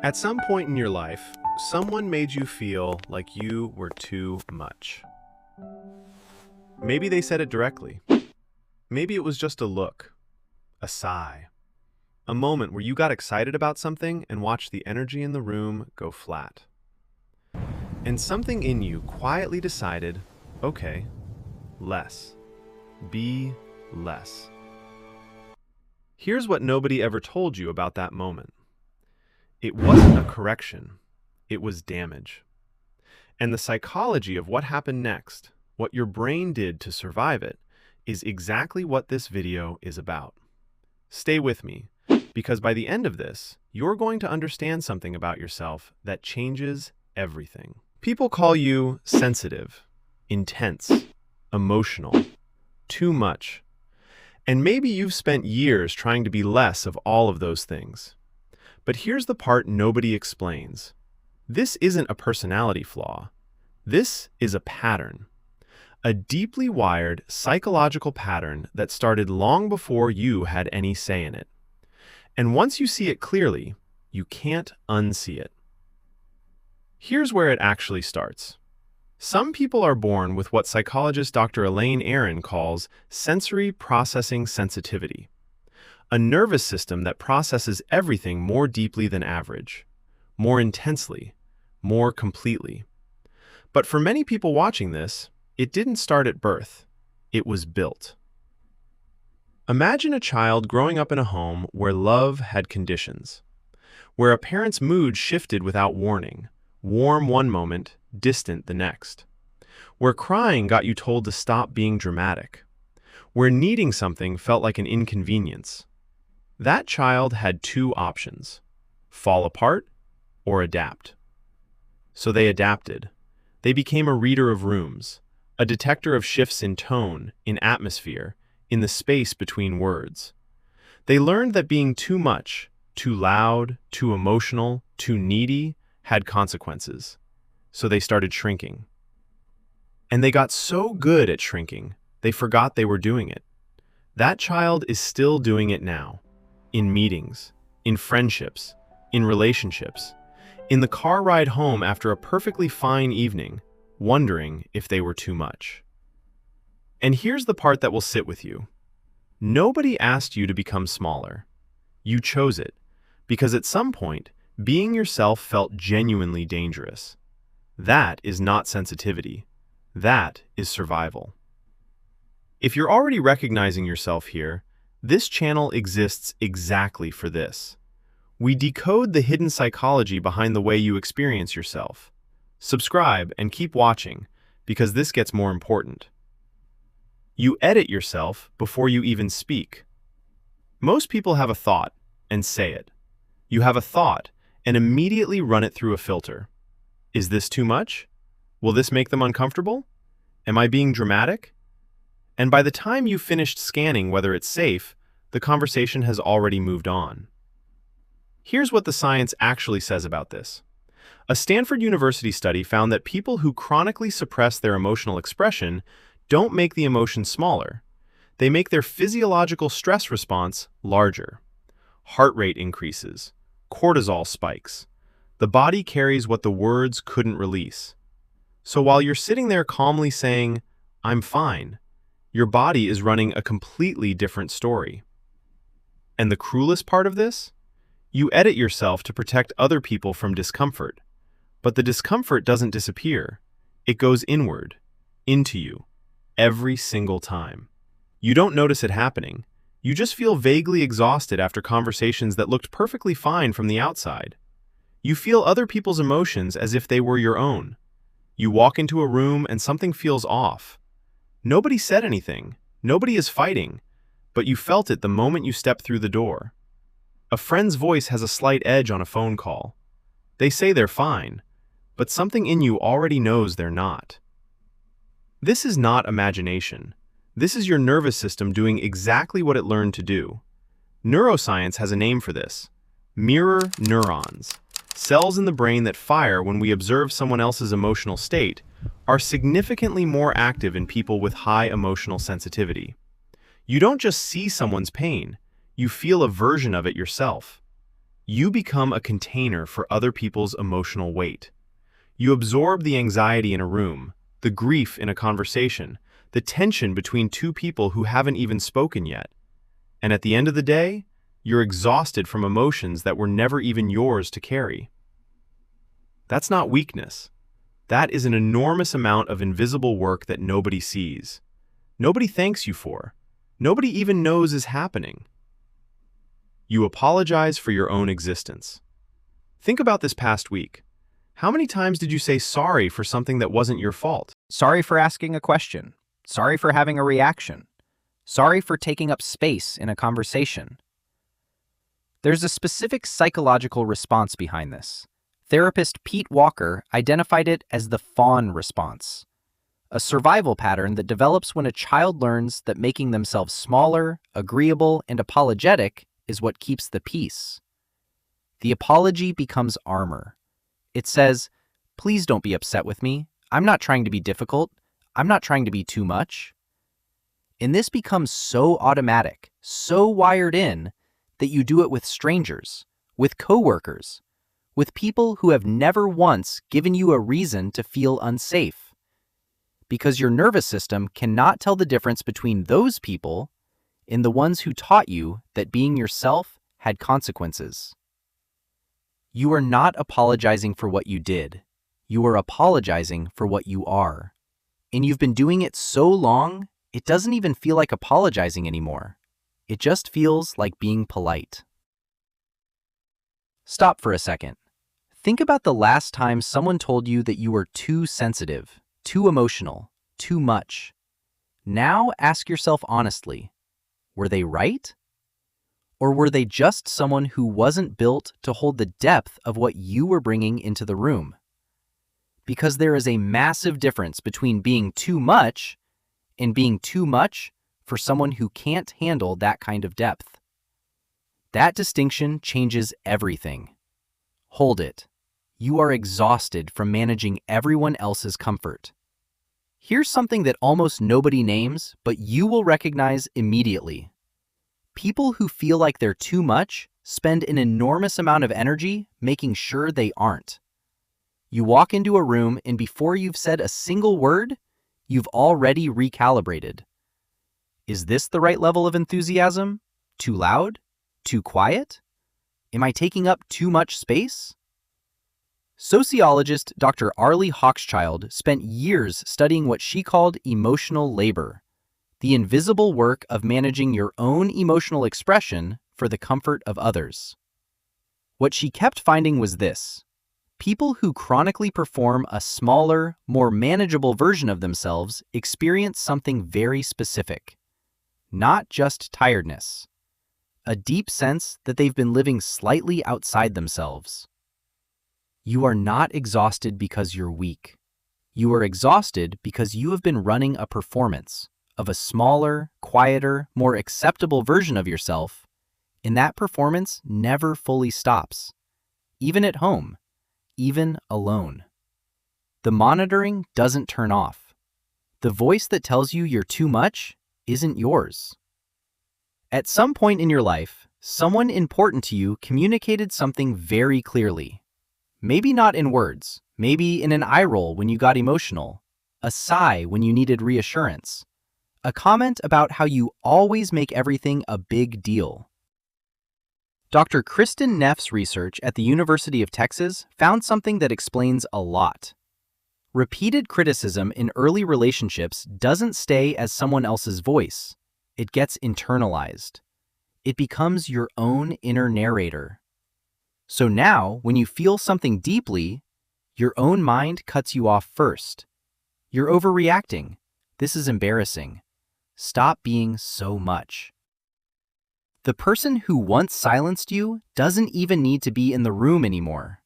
At some point in your life, someone made you feel like you were too much. Maybe they said it directly. Maybe it was just a look, a sigh, a moment where you got excited about something and watched the energy in the room go flat. And something in you quietly decided, okay, less. Be less. Here's what nobody ever told you about that moment. It wasn't a correction, it was damage. And the psychology of what happened next, what your brain did to survive it, is exactly what this video is about. Stay with me, because by the end of this, you're going to understand something about yourself that changes everything. People call you sensitive, intense, emotional, too much. And maybe you've spent years trying to be less of all of those things. But here's the part nobody explains. This isn't a personality flaw. This is a pattern. A deeply wired psychological pattern that started long before you had any say in it. And once you see it clearly, you can't unsee it. Here's where it actually starts. Some people are born with what psychologist Dr. Elaine Aron calls sensory processing sensitivity, a nervous system that processes everything more deeply than average, more intensely, more completely. But for many people watching this, it didn't start at birth. It was built. Imagine a child growing up in a home where love had conditions, where a parent's mood shifted without warning, warm one moment, distant the next, where crying got you told to stop being dramatic, where needing something felt like an inconvenience. That child had two options: fall apart or adapt. So they adapted. They became a reader of rooms, a detector of shifts in tone, in atmosphere, in the space between words. They learned that being too much, too loud, too emotional, too needy had consequences. So they started shrinking. And they got so good at shrinking, they forgot they were doing it. That child is still doing it now. In meetings, in friendships, in relationships, in the car ride home after a perfectly fine evening, wondering if they were too much. And here's the part that will sit with you. Nobody asked you to become smaller. You chose it, because at some point, being yourself felt genuinely dangerous. That is not sensitivity. That is survival. If you're already recognizing yourself here, this channel exists exactly for this. We decode the hidden psychology behind the way you experience yourself. Subscribe and keep watching, because this gets more important. You edit yourself before you even speak. Most people have a thought and say it. You have a thought and immediately run it through a filter. Is this too much? Will this make them uncomfortable? Am I being dramatic? And by the time you've finished scanning whether it's safe, the conversation has already moved on. Here's what the science actually says about this. A Stanford University study found that people who chronically suppress their emotional expression don't make the emotion smaller. They make their physiological stress response larger. Heart rate increases. Cortisol spikes. The body carries what the words couldn't release. So while you're sitting there calmly saying, "I'm fine," your body is running a completely different story. And the cruelest part of this? You edit yourself to protect other people from discomfort. But the discomfort doesn't disappear. It goes inward, into you, every single time. You don't notice it happening. You just feel vaguely exhausted after conversations that looked perfectly fine from the outside. You feel other people's emotions as if they were your own. You walk into a room and something feels off. Nobody said anything. Nobody is fighting. But you felt it the moment you stepped through the door. A friend's voice has a slight edge on a phone call. They say they're fine, but something in you already knows they're not. This is not imagination. This is your nervous system doing exactly what it learned to do. Neuroscience has a name for this: mirror neurons. Cells in the brain that fire when we observe someone else's emotional state are significantly more active in people with high emotional sensitivity. You don't just see someone's pain, you feel a version of it yourself. You become a container for other people's emotional weight. You absorb the anxiety in a room, the grief in a conversation, the tension between two people who haven't even spoken yet. And at the end of the day, you're exhausted from emotions that were never even yours to carry. That's not weakness. That is an enormous amount of invisible work that nobody sees. Nobody thanks you for. Nobody even knows is happening. You apologize for your own existence. Think about this past week. How many times did you say sorry for something that wasn't your fault? Sorry for asking a question. Sorry for having a reaction. Sorry for taking up space in a conversation. There's a specific psychological response behind this. Therapist Pete Walker identified it as the fawn response, a survival pattern that develops when a child learns that making themselves smaller, agreeable, and apologetic is what keeps the peace. The apology becomes armor. It says, "Please don't be upset with me. I'm not trying to be difficult. I'm not trying to be too much." And this becomes so automatic, so wired in, that you do it with strangers, with coworkers, with people who have never once given you a reason to feel unsafe. Because your nervous system cannot tell the difference between those people and the ones who taught you that being yourself had consequences. You are not apologizing for what you did. You are apologizing for what you are. And you've been doing it so long, it doesn't even feel like apologizing anymore. It just feels like being polite. Stop for a second. Think about the last time someone told you that you were too sensitive, too emotional, too much. Now ask yourself honestly, were they right? Or were they just someone who wasn't built to hold the depth of what you were bringing into the room? Because there is a massive difference between being too much and being too much for someone who can't handle that kind of depth. That distinction changes everything. Hold it. You are exhausted from managing everyone else's comfort. Here's something that almost nobody names, but you will recognize immediately. People who feel like they're too much spend an enormous amount of energy making sure they aren't. You walk into a room and before you've said a single word, you've already recalibrated. Is this the right level of enthusiasm? Too loud? Too quiet? Am I taking up too much space? Sociologist Dr. Arlie Hochschild spent years studying what she called emotional labor, the invisible work of managing your own emotional expression for the comfort of others. What she kept finding was this: people who chronically perform a smaller, more manageable version of themselves experience something very specific. Not just tiredness. A deep sense that they've been living slightly outside themselves. You are not exhausted because you're weak. You are exhausted because you have been running a performance of a smaller, quieter, more acceptable version of yourself, and that performance never fully stops, even at home, even alone. The monitoring doesn't turn off. The voice that tells you you're too much isn't yours. At some point in your life, someone important to you communicated something very clearly. Maybe not in words, maybe in an eye roll when you got emotional, a sigh when you needed reassurance, a comment about how you always make everything a big deal. Dr. Kristen Neff's research at the University of Texas found something that explains a lot. Repeated criticism in early relationships doesn't stay as someone else's voice. It gets internalized. It becomes your own inner narrator. So now, when you feel something deeply, your own mind cuts you off first. You're overreacting. This is embarrassing. Stop being so much. The person who once silenced you doesn't even need to be in the room anymore.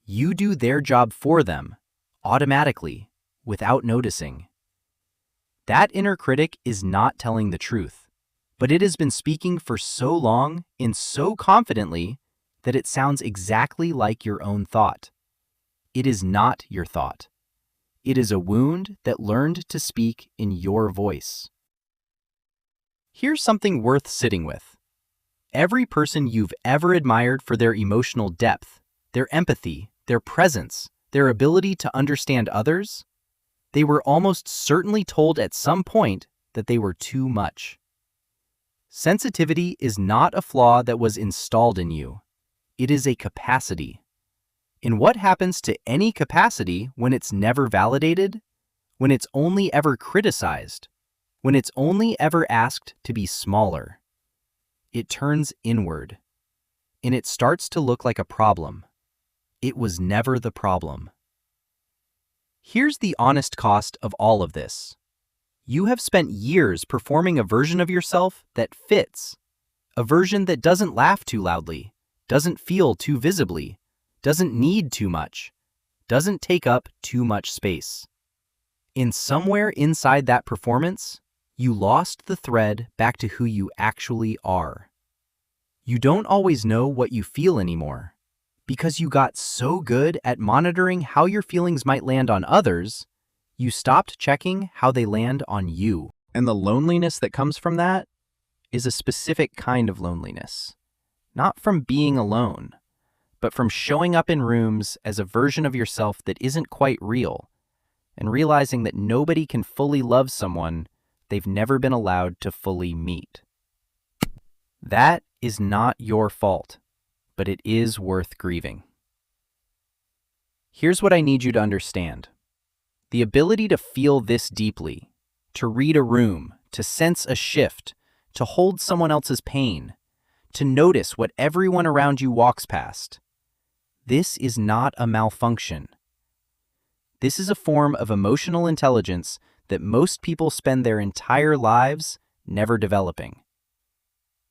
You do their job for them, automatically, without noticing. That inner critic is not telling the truth, but it has been speaking for so long and so confidently that it sounds exactly like your own thought. It is not your thought. It is a wound that learned to speak in your voice. Here's something worth sitting with. Every person you've ever admired for their emotional depth, their empathy, their presence, their ability to understand others, they were almost certainly told at some point that they were too much. Sensitivity is not a flaw that was installed in you. It is a capacity. And what happens to any capacity when it's never validated? When it's only ever criticized? When it's only ever asked to be smaller? It turns inward, and it starts to look like a problem. It was never the problem. Here's the honest cost of all of this. You have spent years performing a version of yourself that fits, a version that doesn't laugh too loudly, doesn't feel too visibly, doesn't need too much, doesn't take up too much space. And somewhere inside that performance, you lost the thread back to who you actually are. You don't always know what you feel anymore, because you got so good at monitoring how your feelings might land on others, you stopped checking how they land on you. And the loneliness that comes from that is a specific kind of loneliness. Not from being alone, but from showing up in rooms as a version of yourself that isn't quite real, and realizing that nobody can fully love someone they've never been allowed to fully meet. That is not your fault, but it is worth grieving. Here's what I need you to understand. The ability to feel this deeply, to read a room, to sense a shift, to hold someone else's pain, to notice what everyone around you walks past. This is not a malfunction. This is a form of emotional intelligence that most people spend their entire lives never developing.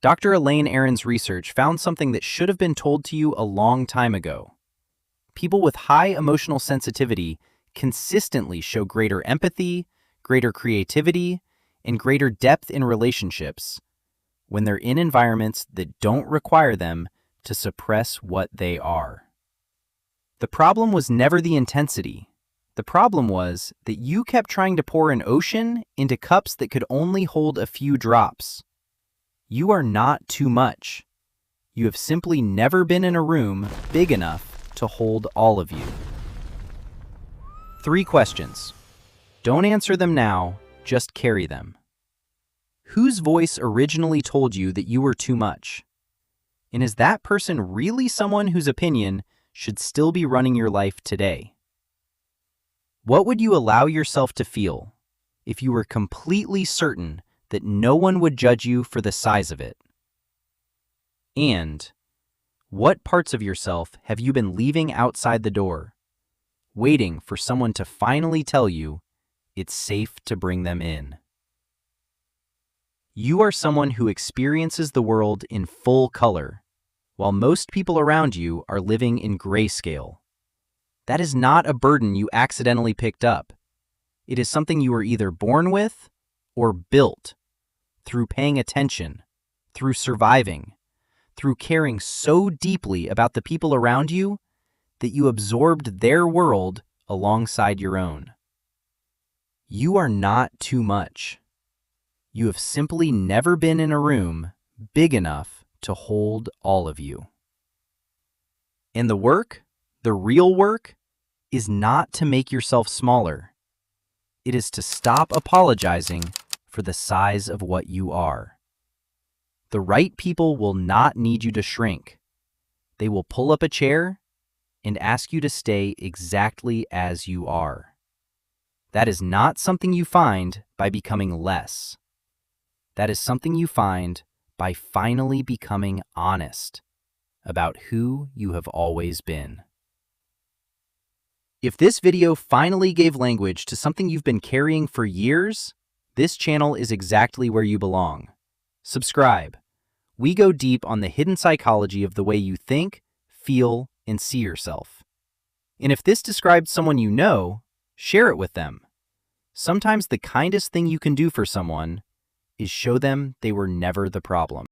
Dr. Elaine Aron's research found something that should have been told to you a long time ago. People with high emotional sensitivity consistently show greater empathy, greater creativity, and greater depth in relationships when they're in environments that don't require them to suppress what they are. The problem was never the intensity. The problem was that you kept trying to pour an ocean into cups that could only hold a few drops. You are not too much. You have simply never been in a room big enough to hold all of you. 3 questions. Don't answer them now, just carry them. Whose voice originally told you that you were too much? And is that person really someone whose opinion should still be running your life today? What would you allow yourself to feel if you were completely certain that no one would judge you for the size of it? And what parts of yourself have you been leaving outside the door, waiting for someone to finally tell you it's safe to bring them in? You are someone who experiences the world in full color, while most people around you are living in grayscale. That is not a burden you accidentally picked up. It is something you were either born with or built through paying attention, through surviving, through caring so deeply about the people around you that you absorbed their world alongside your own. You are not too much. You have simply never been in a room big enough to hold all of you. And the work, the real work, is not to make yourself smaller. It is to stop apologizing for the size of what you are. The right people will not need you to shrink. They will pull up a chair and ask you to stay exactly as you are. That is not something you find by becoming less. That is something you find by finally becoming honest about who you have always been. If this video finally gave language to something you've been carrying for years, this channel is exactly where you belong. Subscribe. We go deep on the hidden psychology of the way you think, feel, and see yourself. And if this described someone you know, share it with them. Sometimes the kindest thing you can do for someone is show them they were never the problem.